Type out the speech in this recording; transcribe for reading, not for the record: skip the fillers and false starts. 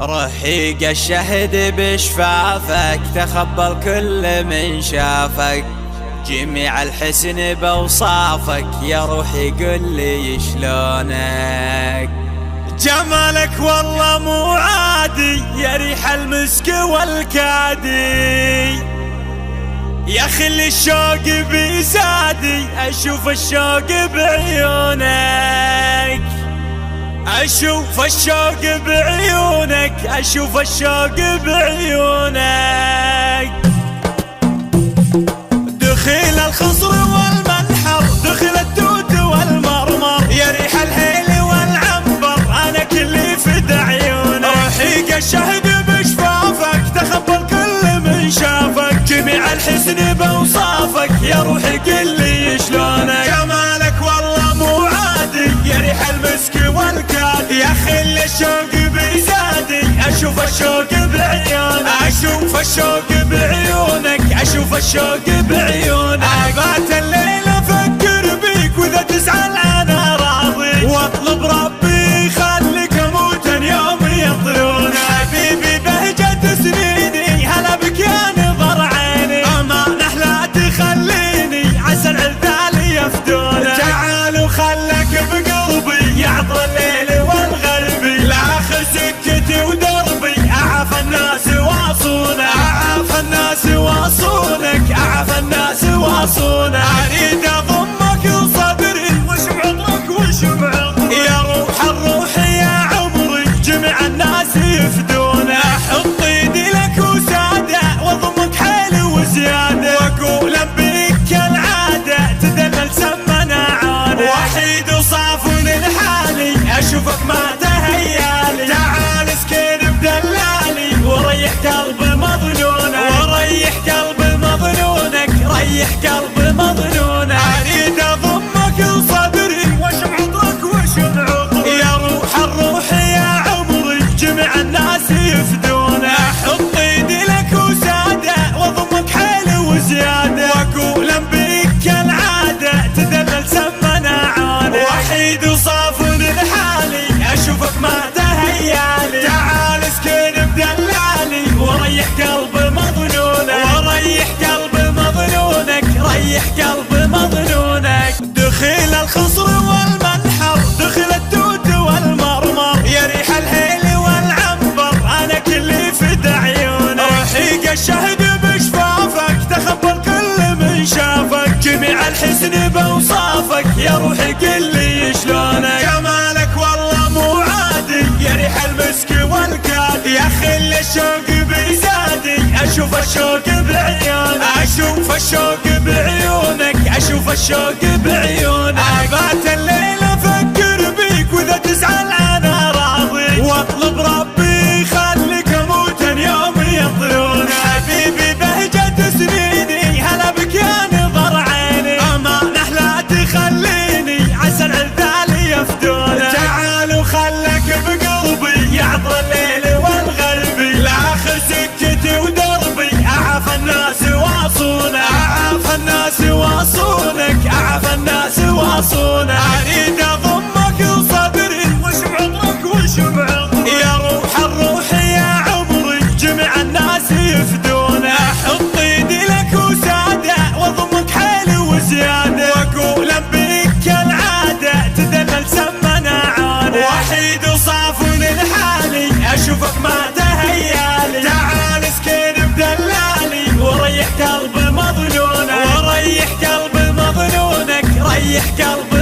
رحيق الشهد بشفافك، تخبل كل من شافك، جميع الحسن بوصافك، يا روحي قل لي شلونك. جمالك والله مو عادي، يا ريح المسك والكادي، يا خلي الشوق بيزادي، اشوف الشوق بعيونك، اشوف الشوق بعيونك، اشوف الشوق بعيونك. دخيل الخصر والمنحر، دخل التوت والمرمر، يا ريح الهيل والعنبر، انا كلي فد عيونك. رحيق الشهد بشفافك، تخبل كل من شافك، جميع الحسن بوصافك، يا روحي قل لي شلونك. جمالك والله مو عادي، يا ريح المسك والكادي، يا خل الشوق بيزادي، اشوف الشوق بعيونك، اشوف الشوق بعيونك، اشوف الشوق بعيونك. ابات الليل افكر بيك، واذا تزعل انا راضي، واطلب ربي يخليك اموت يوم يطلونك. حبيبي بهجة سنيني، هلا بك يا نظر عيني، امانه لا تخليني، عسى العذال يفدونك. تعال وخلك بقلبي، يعطر الليل والغربي، لاخر سكتي ودربي، اعاف الناس واصونك، اعاف الناس واصونك، اعاف الناس واصونك. اريد اضمك لصدري، وش بعطرك وش بعطرك، يا روح الروح يا عمري، جميع الناس يفدونك. احط ايدي لك وساده، واضمك حيل وزياده، واقول بيك كالعاده، تدلل سمنا عاده، وحيد وصاف لحالي، اشوفك ما تهيالي. تعال اسكن بدلالي، وريح قلب مظنونك، وريح قلب مظنونك، ريح قلب مظنونك. اريد اضمك لصدري، وش بعطرك وش بعطرك، يا روح الروح يا عمري، جميع الناس يفدونك. احط ايدي لك وساده، واضمك حيل وزياده، واقول بيك كالعاده، تدلل سمنا عاده، وحيد وصاف لحالي، اشوفك ما تهيالي. تعال اسكن بدلالي، وريح قلب مظنونك، وريح قلب مظنونك، ريح قلب مظنونك. دخيل الخصر والمنحر، دخل التوت والمرمر، يا ريح الهيل والعنبر، انا كلي فد عيونك. رحيق الشهد بشفافك، تخبل كل من شافك، جميع الحسن بوصافك، يا روحي قل لي شلونك. جمالك والله مو عادي، يا ريح المسك والكادي، يا خل الشوق بيزادي، اشوف الشوق بعيونك، اشوف الشوق بعيونك، اشوف الشوق بعيونك. ابات الليل افكر بيك، واذا تزعل انا راضي، واطلب ربي يخليك اموت يوم يطلونك. حبيبي بهجة سنيني، هلا بك يا نظر عيني، امانه لا تخليني، عسى العذال يفدونك. تعال وخلك بقلبي، يعطر الليل والغربي، لاخر سكتي ودربي، اعاف الناس واصونك، اعاف الناس واصونك، اعاف الناس واصونك. اريد اضمك لصدري، وش بعطرك وش بعطرك، يا روح الروح يا عمري، جميع الناس يفدونك. احط ايدي لك وساده، واضمك حيل وزياده، واقول بيك كالعاده، تدلل سمنا عاده، وحيد وصاف لحالي، اشوفك ما تهيالي. تعال اسكن بدلالي، وريح قلب مظنونك، وريح قلب مظنونك، ريح قلب